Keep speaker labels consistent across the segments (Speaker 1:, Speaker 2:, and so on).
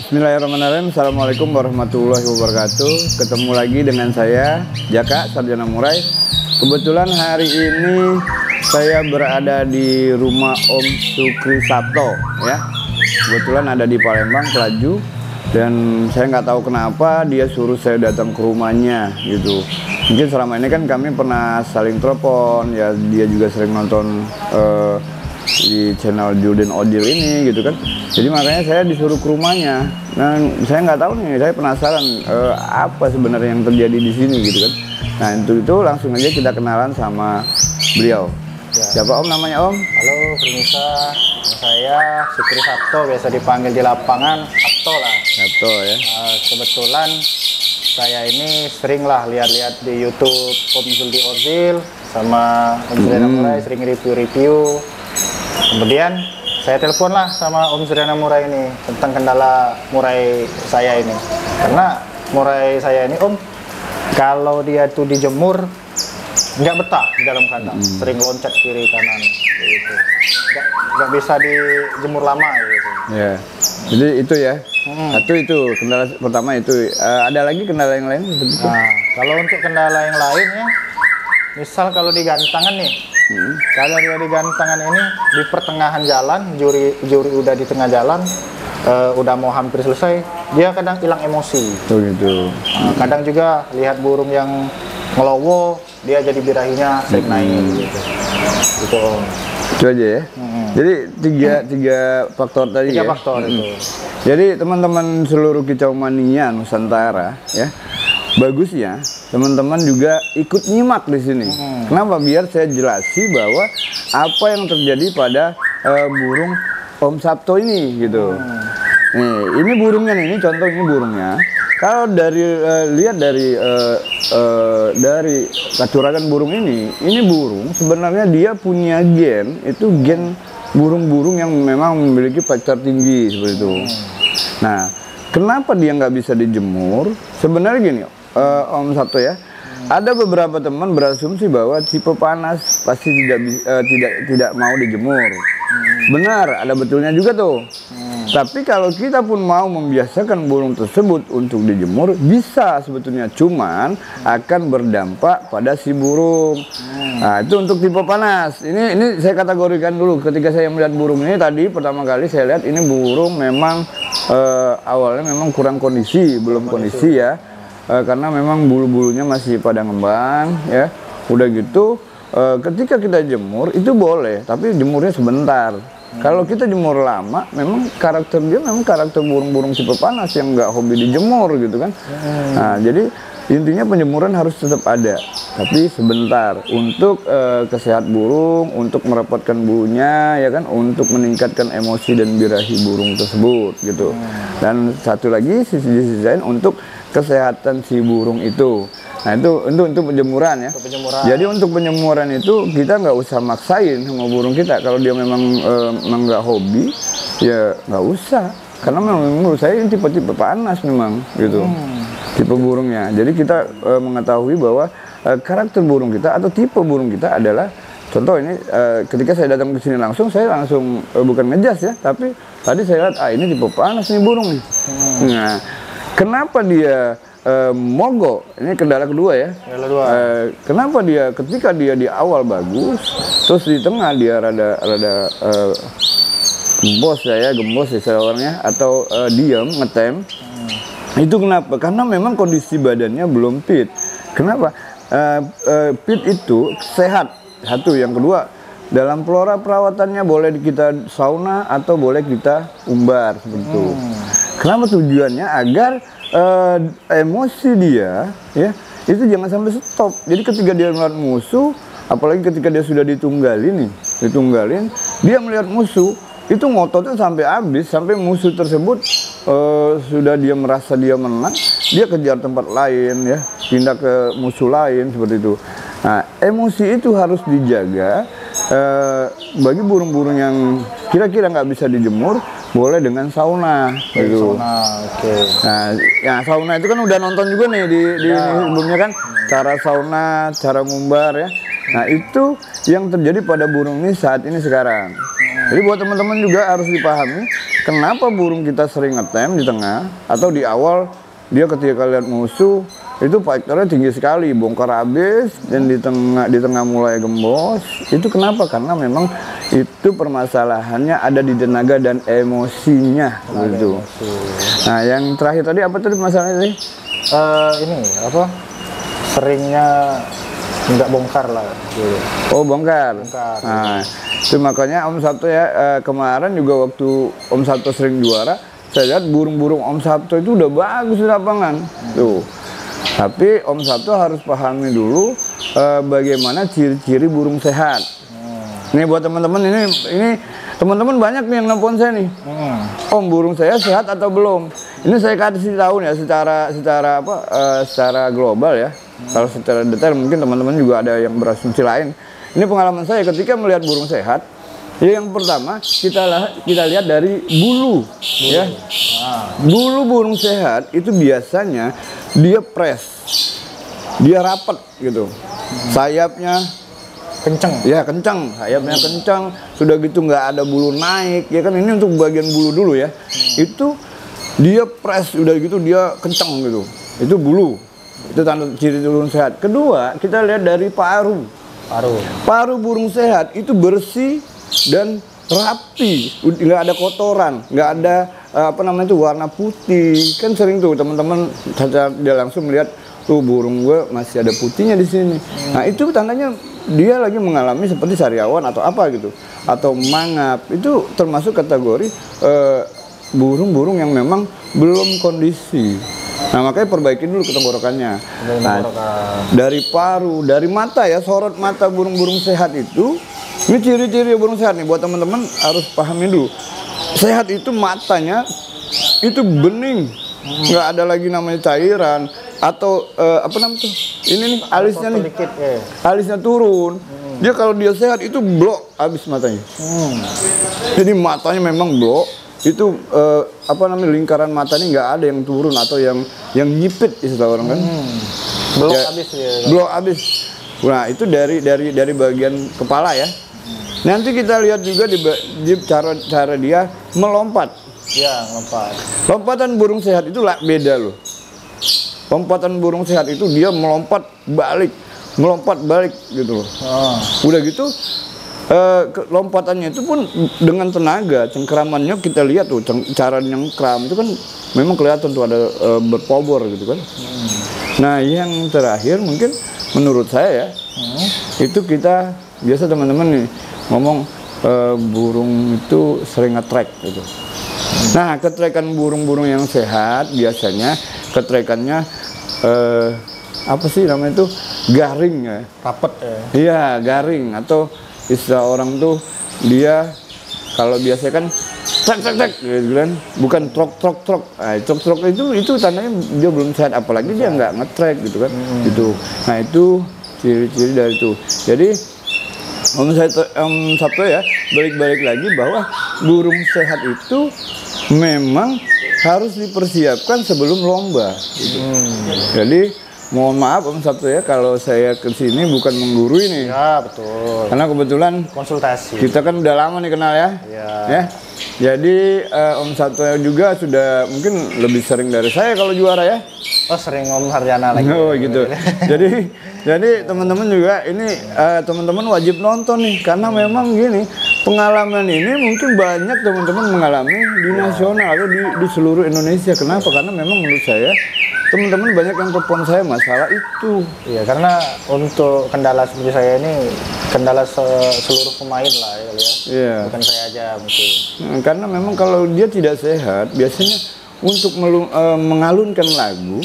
Speaker 1: Bismillahirrahmanirrahim. Assalamualaikum warahmatullahi wabarakatuh. Ketemu lagi dengan saya Jaka Sarjana Murai. Kebetulan hari ini saya berada di rumah Om Sukri Sabto ya. Kebetulan ada di Palembang, Pelaju. Dan saya nggak tahu kenapa dia suruh saya datang ke rumahnya gitu. Mungkin selama ini kan kami pernah saling telepon ya, dia juga sering nonton di channel Julden Odil ini gitu kan. Jadi makanya saya disuruh ke rumahnya. Nah, saya nggak tahu nih, saya penasaran apa sebenarnya yang terjadi di sini gitu kan. Nah, untuk itu langsung aja kita kenalan sama beliau. Ya. Siapa Om namanya Om?
Speaker 2: Halo Frimisa, saya Sukri Sabto, biasa dipanggil di lapangan Sabto lah.
Speaker 1: Sabto ya.
Speaker 2: Kebetulan saya ini sering lah lihat-lihat di YouTube Om Julden Odil sama Om Suryana Murai, sering review-review. Kemudian saya telepon lah sama Om Suryana Murai ini tentang kendala murai saya ini. Karena murai saya ini Om, kalau dia tuh dijemur nggak betah di dalam kandang, sering loncat kiri kanan gitu. Nggak bisa dijemur lama gitu.
Speaker 1: Ya. Jadi itu ya. Satu itu kendala pertama itu. Ada lagi kendala yang lain seperti itu?
Speaker 2: Nah, kalau untuk kendala yang lain ya, misal kalau digantangan nih, kalau dia digantangan ini di pertengahan jalan, juri udah di tengah jalan, udah mau hampir selesai, dia kadang hilang emosi.
Speaker 1: Gitu.
Speaker 2: Nah, kadang juga lihat burung yang ngelowo, dia jadi birahinya sering naik gitu. Gitu Om.
Speaker 1: Itu aja ya. Jadi tiga faktor tadi ya.
Speaker 2: Tiga faktor itu.
Speaker 1: Jadi teman-teman seluruh kicau mania Nusantara ya, bagusnya teman-teman juga ikut nyimak di sini. Kenapa? Biar saya jelasi bahwa apa yang terjadi pada burung Om Sabto ini gitu. Nih, ini burungnya nih, ini contoh ini burungnya. Kalau dari lihat dari kacurakan burung ini burung sebenarnya dia punya gen, itu gen burung-burung yang memang memiliki pacar tinggi seperti itu. Nah, kenapa dia nggak bisa dijemur? Sebenarnya gini, Om Sabto ya, ada beberapa teman berasumsi bahwa tipe panas pasti tidak mau dijemur. Benar, ada betulnya juga tuh. Tapi kalau kita pun mau membiasakan burung tersebut untuk dijemur, bisa sebetulnya, cuman akan berdampak pada si burung. Nah, itu untuk tipe panas. Ini saya kategorikan dulu. Ketika saya melihat burung ini tadi pertama kali saya lihat ini burung memang awalnya memang kurang kondisi, belum kondisi ya. Karena memang bulu-bulunya masih pada ngembang ya. Udah gitu ketika kita jemur itu boleh, tapi jemurnya sebentar. Kalau kita jemur lama, memang karakter dia memang karakter burung-burung tipe panas yang nggak hobi dijemur gitu kan. Nah, jadi intinya penjemuran harus tetap ada, tapi sebentar untuk kesehatan burung, untuk merapatkan bulunya ya kan, untuk meningkatkan emosi dan birahi burung tersebut gitu. Dan satu lagi sisi lain untuk kesehatan si burung itu. Nah, itu untuk penjemuran ya. Jadi untuk penjemuran itu kita nggak usah maksain sama burung kita. Kalau dia memang nggak hobi, ya nggak usah. Karena memang menurut saya ini tipe-tipe panas memang gitu. Tipe burungnya. Jadi kita mengetahui bahwa karakter burung kita atau tipe burung kita adalah, contoh ini ketika saya datang ke sini langsung, saya langsung bukan ngejas ya, tapi tadi saya lihat ini tipe panas nih burung nih. Nah, kenapa dia mogok? Ini kendala kedua ya. Kenapa dia ketika dia di awal bagus, terus di tengah dia rada gembos ya orangnya, atau diam ngetem. Itu kenapa? Karena memang kondisi badannya belum fit. Kenapa? Fit itu sehat. Satu, yang kedua, dalam flora perawatannya boleh kita sauna atau boleh kita umbar seperti itu. Kenapa? Tujuannya agar emosi dia ya itu jangan sampai stop. Jadi ketika dia melihat musuh, apalagi ketika dia sudah ditunggalin, dia melihat musuh itu ngototnya sampai habis, sampai musuh tersebut sudah dia merasa dia menang, dia kejar tempat lain ya, pindah ke musuh lain seperti itu. Nah, emosi itu harus dijaga. Bagi burung-burung yang kira-kira nggak bisa dijemur, boleh dengan sauna gitu. Nah, ya sauna itu kan udah nonton juga nih di sebelumnya kan, cara sauna, cara ngumbar ya. Nah, itu yang terjadi pada burung ini saat ini sekarang. Jadi buat teman-teman juga harus dipahami kenapa burung kita sering ngetem di tengah atau di awal dia ketika lihat musuh itu faktornya tinggi sekali, bongkar habis dan di tengah mulai gembos. Itu kenapa? Karena memang itu permasalahannya ada di tenaga dan emosinya gitu. Nah, yang terakhir tadi apa tadi masalahnya sih?
Speaker 2: Ini apa? Seringnya nggak bongkar lah. Gitu.
Speaker 1: Oh, bongkar.
Speaker 2: Bongkar.
Speaker 1: Nah, itu makanya Om Sabto ya kemarin juga waktu Om Sabto sering juara, saya lihat burung-burung Om Sabto itu udah bagus di lapangan. Tuh. Tapi Om Sabto harus pahami dulu bagaimana ciri-ciri burung sehat. Ini buat teman-teman, ini teman-teman banyak nih yang nelfon saya nih. Om, burung saya sehat atau belum? Ini saya kasih tahu ya secara global ya. Kalau secara detail mungkin teman-teman juga ada yang berasumsi lain. Ini pengalaman saya ketika melihat burung sehat. Ya, yang pertama kita lihat dari bulu, ya. Bulu burung sehat itu biasanya dia press, dia rapat gitu, sayapnya
Speaker 2: kenceng.
Speaker 1: Ya kencang, sayapnya kencang. Sudah gitu nggak ada bulu naik, ya kan, ini untuk bagian bulu dulu ya. Itu dia press, udah gitu dia kencang gitu. Itu bulu, itu tanda ciri burung sehat. Kedua kita lihat dari paru. Paru burung sehat itu bersih dan rapi, nggak ada kotoran, nggak ada warna putih. Kan sering tuh teman-teman dia langsung melihat tuh burung gue masih ada putihnya di sini. Nah, itu tandanya dia lagi mengalami seperti sariawan atau apa gitu, atau mangap. Itu termasuk kategori burung-burung yang memang belum kondisi. Nah, makanya perbaiki dulu tenggorokannya. Nah, dari paru, dari mata ya, sorot mata burung-burung sehat itu. Ini ciri-ciri burung sehat nih, buat teman-teman harus pahami dulu. Sehat itu matanya itu bening, nggak ada lagi namanya cairan atau ini nih alisnya nih, alisnya turun. Dia kalau dia sehat itu blok habis matanya. Jadi matanya memang blok. Itu lingkaran mata ini nggak ada yang turun atau yang nyipit istilah orang kan.
Speaker 2: Blok
Speaker 1: ya,
Speaker 2: habis ya.
Speaker 1: Blok habis. Nah, itu dari bagian kepala ya. Nanti kita lihat juga di cara dia melompat.
Speaker 2: Ya, melompat.
Speaker 1: Lompatan burung sehat itu beda loh. Lompatan burung sehat itu dia melompat balik gitu loh. Udah gitu lompatannya itu pun dengan tenaga, cengkeramannya kita lihat tuh, cara nyengkram itu kan memang kelihatan tuh ada berpobor gitu kan. Nah, yang terakhir mungkin menurut saya ya, itu kita biasa teman-teman nih ngomong burung itu sering nge-track gitu. Nah, ketrekan burung-burung yang sehat biasanya ketrekannya apa sih namanya itu, garing ya,
Speaker 2: Rapet ya.
Speaker 1: Iya, garing, atau istilah orang tuh dia kalau biasa kan trek gitu kan, bukan trok. Nah, trok itu tandanya dia belum sehat, apalagi dia nggak nge-track gitu kan. Gitu. Nah, itu ciri-ciri dari itu. Jadi Om Sabto ya balik lagi bahwa burung sehat itu memang harus dipersiapkan sebelum lomba. Gitu. Jadi mohon maaf Om Sabto ya kalau saya kesini bukan menggurui nih.
Speaker 2: Ya, betul.
Speaker 1: Karena kebetulan
Speaker 2: konsultasi.
Speaker 1: Kita kan udah lama nih kenal ya. Ya. Jadi Om Sabto juga sudah mungkin lebih sering dari saya kalau juara ya.
Speaker 2: Oh, sering Om Haryana lagi.
Speaker 1: Oh gitu. jadi teman-teman juga ini teman-teman wajib nonton nih, karena memang gini, pengalaman ini mungkin banyak teman-teman mengalami di nasional atau di seluruh Indonesia. Kenapa? Karena memang menurut saya teman-teman banyak yang telepon saya masalah itu.
Speaker 2: Iya, karena untuk kendala seperti saya ini kendala seluruh pemain lah ya.
Speaker 1: Iya.
Speaker 2: Bukan saya aja mungkin.
Speaker 1: Karena memang kalau dia tidak sehat, biasanya untuk mengalunkan lagu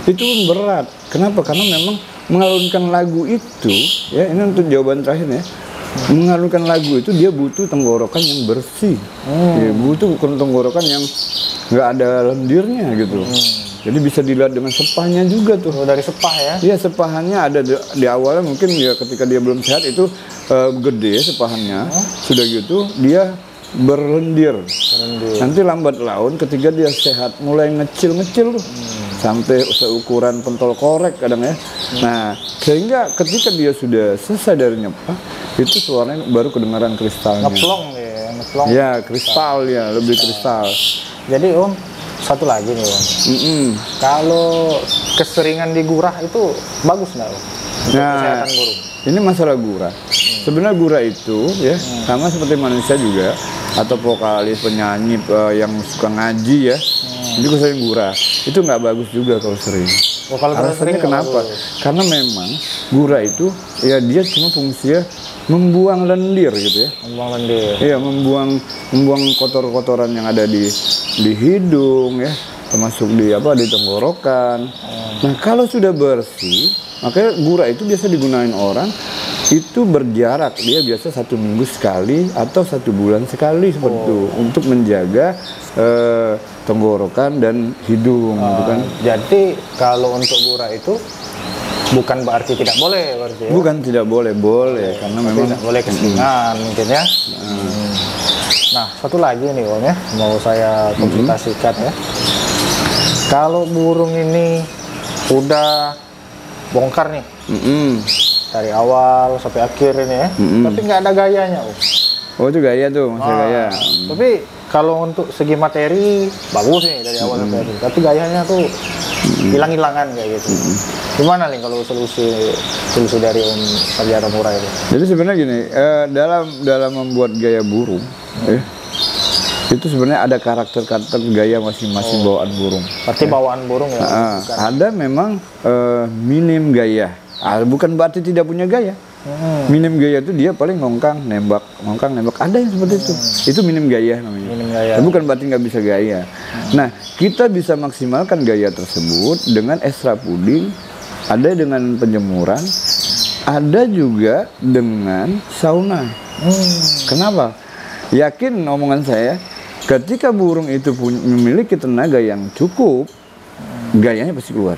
Speaker 1: itu berat. Kenapa? Karena memang mengalunkan lagu itu, ya ini untuk jawaban terakhir ya. Mengalunkan lagu itu dia butuh tenggorokan yang bersih, ya, butuh tenggorokan yang nggak ada lendirnya gitu. Jadi bisa dilihat dengan sepahnya juga tuh.
Speaker 2: Oh, dari sepah ya?
Speaker 1: Iya, sepahannya ada di awalnya mungkin ya ketika dia belum sehat itu gede sepahannya. Sudah gitu dia berlendir. Nanti lambat laun ketika dia sehat mulai ngecil-ngecil tuh. Sampai seukuran pentol korek kadang ya. Nah, sehingga ketika dia sudah selesai dari nyepah, itu suaranya baru kedengaran kristalnya.
Speaker 2: Ngeplong ya, long.
Speaker 1: Ya, kristal ya, lebih kristal.
Speaker 2: Jadi Om, satu lagi nih Om. Kalau keseringan digurah itu bagus nggak Om? Untuk kesehatan burung.
Speaker 1: Ini masalah gurah. Sebenarnya gurah itu ya sama seperti manusia juga, atau vokalis, penyanyi yang suka ngaji ya. Jadi kalau sering gurah itu nggak bagus juga kalau sering.
Speaker 2: Oh, kalau
Speaker 1: alasannya
Speaker 2: sering
Speaker 1: kenapa? Karena memang gurah itu ya dia cuma fungsinya membuang lendir gitu ya.
Speaker 2: Membuang lendir.
Speaker 1: Iya, membuang kotor-kotoran yang ada di hidung ya, termasuk di tenggorokan. Nah, kalau sudah bersih, makanya gurah itu biasa digunain orang itu berjarak, dia biasa 1 minggu sekali atau 1 bulan sekali seperti itu untuk menjaga tenggorokan dan hidung, gitu kan.
Speaker 2: Jadi kalau untuk gurah itu bukan berarti tidak boleh, berarti ya?
Speaker 1: Bukan tidak boleh, boleh karena memang
Speaker 2: tidak boleh keseringan mungkin ya. Nah, satu lagi nih Om ya, mau saya konsultasikan ya. Kalau burung ini udah bongkar nih dari awal sampai akhir ini ya, tapi nggak ada gayanya Om.
Speaker 1: Oh, itu gaya tuh, masih gaya.
Speaker 2: Tapi kalau untuk segi materi bagus nih dari awal sampai akhir, tapi gayanya tuh hilang-hilangan kayak gitu. Gimana nih kalau solusi dari Om Sarjana Murah itu?
Speaker 1: Jadi sebenarnya gini, dalam membuat gaya burung, itu sebenarnya ada karakter gaya masing-masing bawaan burung.
Speaker 2: Berarti bawaan burung ya?
Speaker 1: Ada memang minim gaya. Bukan berarti tidak punya gaya. Minim gaya itu dia paling ngongkang nembak. Ada yang seperti itu. Itu minim gaya namanya.
Speaker 2: Minim gaya.
Speaker 1: Bukan berarti nggak bisa gaya. Nah, kita bisa maksimalkan gaya tersebut dengan extra puding, ada dengan penjemuran, ada juga dengan sauna. Kenapa? Yakin omongan saya, ketika burung itu memiliki tenaga yang cukup, gayanya pasti keluar.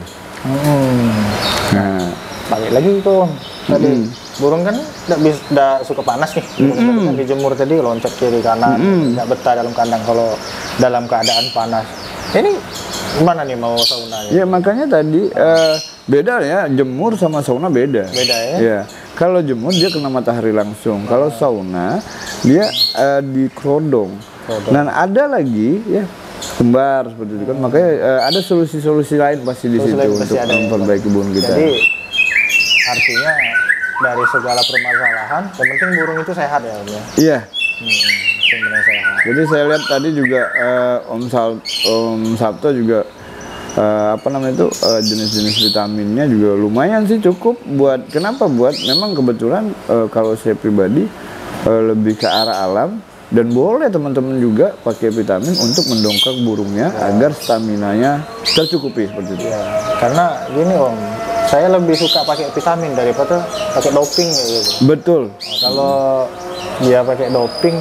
Speaker 1: Nah,
Speaker 2: balik lagi itu Om. Tadi burung kan tidak suka panas nih. Burung kan dijemur tadi loncat kiri kanan, nggak betah dalam kandang kalau dalam keadaan panas. Ini gimana nih mau saunanya?
Speaker 1: Ya makanya tadi beda ya, jemur sama sauna beda.
Speaker 2: Beda ya?
Speaker 1: Ya, kalau jemur dia kena matahari langsung. Kalau sauna dia di kerodong. Dan ada lagi ya kembar seperti itu kan. Makanya ada solusi-solusi lain pasti di situ untuk memperbaiki burung kita.
Speaker 2: Jadi artinya dari segala permasalahan, yang penting burung itu sehat ya Om ya?
Speaker 1: Iya.
Speaker 2: Sebenarnya sehat.
Speaker 1: Jadi saya lihat tadi juga Om Sabto juga jenis-jenis vitaminnya juga lumayan sih cukup buat. Kenapa? Buat memang kebetulan kalau saya pribadi lebih ke arah alam, dan boleh teman-teman juga pakai vitamin untuk mendongkrak burungnya agar staminanya tercukupi seperti itu.
Speaker 2: Ya, karena gini Om, saya lebih suka pakai vitamin daripada pakai doping gitu.
Speaker 1: Betul.
Speaker 2: Nah, kalau dia pakai doping,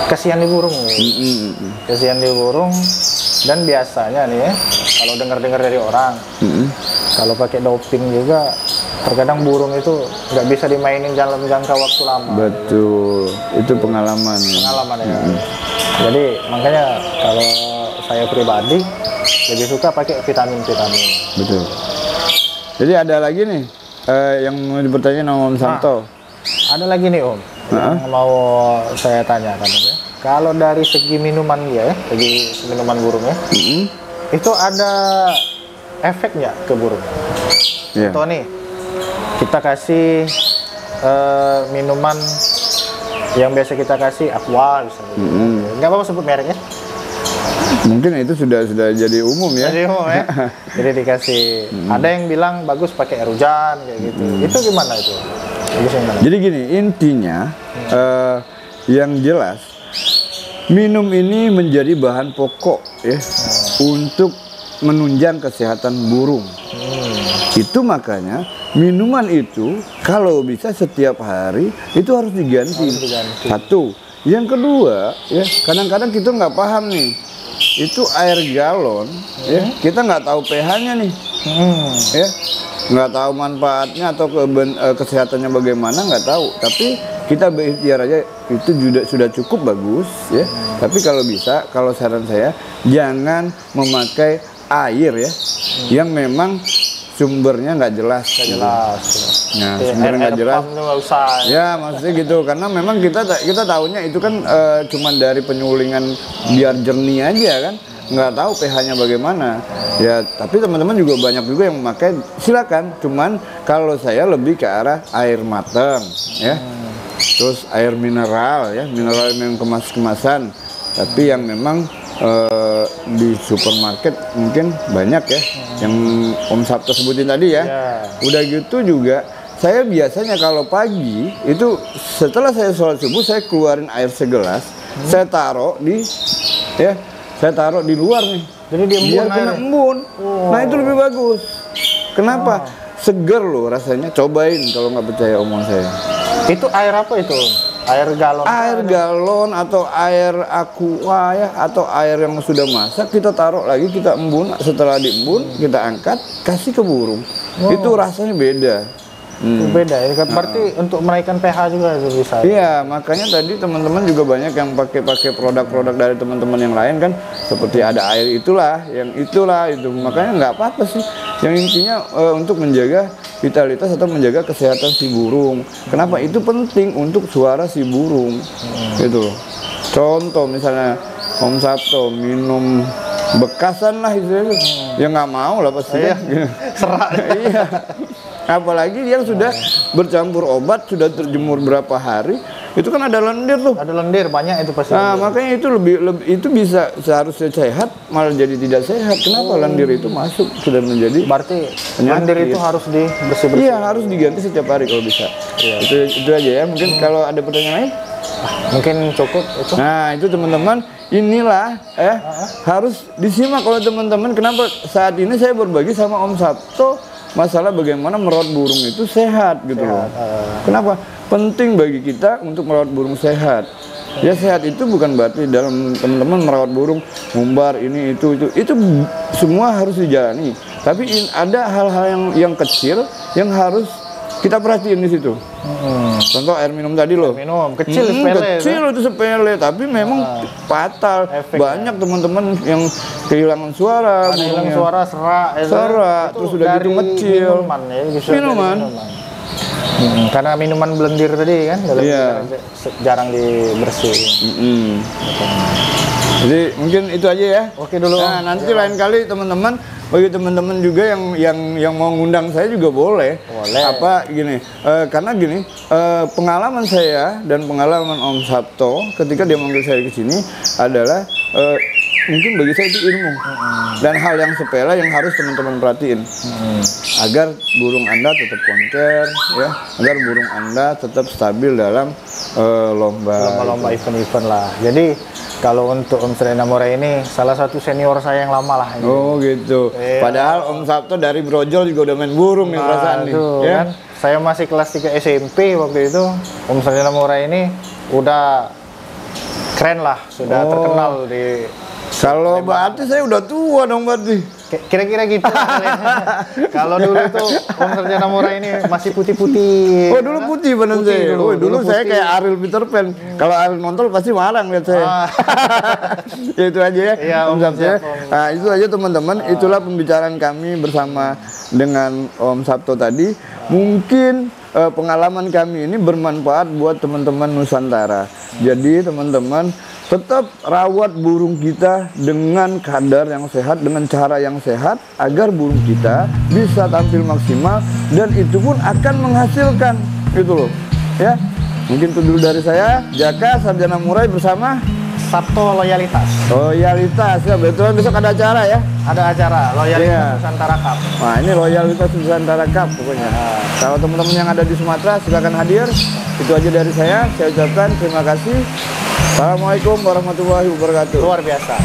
Speaker 2: kasihan di burung. Kasihan di burung. Dan biasanya nih ya, kalau dengar-dengar dari orang, kalau pakai doping juga, terkadang burung itu nggak bisa dimainin dalam jangka waktu lama.
Speaker 1: Betul, itu pengalaman.
Speaker 2: Pengalaman ya. Jadi makanya kalau saya pribadi lebih suka pakai vitamin-vitamin.
Speaker 1: Betul. Jadi ada lagi nih yang mau dipertanyakan sama Om Santo.
Speaker 2: Ada lagi nih Om, yang mau saya tanyakan ya. Kalau dari segi minuman dia ya, segi minuman burung ya, itu ada efek nggak ke burung? Contoh nih, kita kasih minuman yang biasa kita kasih aqua misalnya. Nggak apa-apa sebut mereknya.
Speaker 1: Mungkin itu sudah jadi umum ya.
Speaker 2: Jadi umum ya. Jadi dikasih. Ada yang bilang bagus pakai air hujan kayak gitu. Itu gimana itu?
Speaker 1: Jadi gini, intinya yang jelas minum ini menjadi bahan pokok ya untuk menunjang kesehatan burung. Itu makanya minuman itu kalau bisa setiap hari itu harus diganti. Satu. Yang kedua, ya kadang-kadang kita nggak paham nih. Itu air galon, ya kita nggak tahu pH-nya nih, ya nggak tahu manfaatnya atau kesehatannya bagaimana nggak tahu. Tapi kita berikhtiar aja itu sudah cukup bagus, ya. Tapi kalau bisa, kalau saran saya jangan memakai air ya, yang memang sumbernya nggak jelas. Nah, sebenarnya nggak jelas.
Speaker 2: Nggak usah.
Speaker 1: Ya, maksudnya gitu. Karena memang kita tahunya itu kan cuman dari penyulingan biar jernih aja kan. Nggak tahu pH-nya bagaimana. Ya, tapi teman-teman juga banyak juga yang memakai. Silakan. Cuman kalau saya lebih ke arah air mateng, ya. Terus air mineral, ya, mineral yang kemasan. Tapi yang memang di supermarket mungkin banyak ya, yang Om Sabto sebutin tadi ya. Udah gitu juga saya biasanya kalau pagi itu setelah saya sholat subuh saya keluarin air segelas, saya taruh di luar nih. Jadi biar kena embun. Nah itu lebih bagus. Kenapa? Seger loh rasanya. Cobain kalau nggak percaya omongan saya.
Speaker 2: Itu air apa itu? Air galon?
Speaker 1: Air galon atau air aqua ya, atau air yang sudah masak kita taruh lagi, kita embun. Setelah diembun kita angkat, kasih ke burung. Itu rasanya beda.
Speaker 2: Itu beda ya, berarti untuk menaikkan pH juga itu bisa.
Speaker 1: Iya, makanya tadi teman-teman juga banyak yang pakai produk-produk dari teman-teman yang lain kan, seperti ada air itulah, yang itulah itu. Makanya nggak apa-apa sih. Yang intinya untuk menjaga vitalitas atau menjaga kesehatan si burung. Kenapa? Itu penting untuk suara si burung. Gitu loh. Contoh misalnya Om Sabto minum bekasan lah istilahnya, ya nggak mau lah pasti.
Speaker 2: Serak.
Speaker 1: Iya. Apalagi yang sudah bercampur obat, sudah terjemur berapa hari, itu kan ada lendir tuh.
Speaker 2: Ada lendir banyak itu pasti.
Speaker 1: Nah, makanya itu lebih itu bisa seharusnya sehat malah jadi tidak sehat. Kenapa lendir itu masuk sudah menjadi?
Speaker 2: Berarti
Speaker 1: penyakit.
Speaker 2: lendir itu harus dibersih-bersih.
Speaker 1: Iya, harus diganti setiap hari kalau bisa. Iya. Itu aja ya. Mungkin kalau ada pertanyaan lain?
Speaker 2: Mungkin cukup itu.
Speaker 1: Nah, itu teman-teman, inilah harus disimak oleh teman-teman. Kenapa saat ini saya berbagi sama Om Sabto masalah bagaimana merawat burung itu sehat gitu loh. Kenapa? Penting bagi kita untuk merawat burung sehat. Ya sehat itu bukan berarti dalam teman-teman merawat burung ngumbar ini itu semua harus dijalani. Tapi ada hal-hal yang kecil yang harus kita perhatiin di situ. Contoh air minum tadi loh.
Speaker 2: Minum kecil sepele.
Speaker 1: Kecil itu sepele, tapi memang fatal. Banyak teman-teman yang kehilangan suara.
Speaker 2: Kehilangan suara, serak.
Speaker 1: Terus sudah gitu kecil. Minuman.
Speaker 2: Karena minuman blender tadi kan, jarang dibersihin.
Speaker 1: Jadi mungkin itu aja ya.
Speaker 2: Oke dulu.
Speaker 1: Nah, nanti lain kali teman-teman, bagi teman-teman juga yang mau ngundang saya juga boleh. Apa gini? Karena gini, pengalaman saya dan pengalaman Om Sabto ketika dia manggil saya ke sini adalah mungkin bagi saya itu ilmu dan hal yang sepele yang harus teman-teman perhatiin agar burung Anda tetap konser ya, agar burung Anda tetap stabil dalam lomba
Speaker 2: event-event lah. Jadi kalau untuk Om Serena Moray ini salah satu senior saya yang lama lah ini.
Speaker 1: Oh gitu. Padahal Om Sabto dari Brojol juga udah main burung nih perasaan nih. Ya?
Speaker 2: Kan? Saya masih kelas 3 SMP waktu itu. Om Serena Moray ini udah keren lah, sudah terkenal di.
Speaker 1: Kalau berarti saya udah tua dong berarti.
Speaker 2: Kira-kira gitu. Kalau dulu itu Om Serena Moray ini masih putih-putih.
Speaker 1: Oh dulu putih bener saya. Dulu saya kayak Ariel Peter Pan. Kalau Ariel nonton pasti marah lihat saya. Ya itu aja ya.
Speaker 2: Iya,
Speaker 1: Om Sabto. Nah itu aja teman-teman. Itulah pembicaraan kami bersama dengan Om Sabto tadi. Mungkin pengalaman kami ini bermanfaat buat teman-teman Nusantara. Jadi teman-teman tetap rawat burung kita dengan kadar yang sehat, dengan cara yang sehat, agar burung kita bisa tampil maksimal dan itu pun akan menghasilkan gitu loh ya. Mungkin itu dulu dari saya, Jaka Sarjana Murai bersama
Speaker 2: Sabto Loyalitas
Speaker 1: ya. Betul, besok ada acara ya.
Speaker 2: Ada acara Loyalitas Nusantara Cup.
Speaker 1: Nah ini Loyalitas Nusantara Cup pokoknya. Kalau teman-teman yang ada di Sumatera silakan hadir. Itu aja dari saya ucapkan terima kasih. Assalamualaikum warahmatullahi wabarakatuh.
Speaker 2: Luar biasa.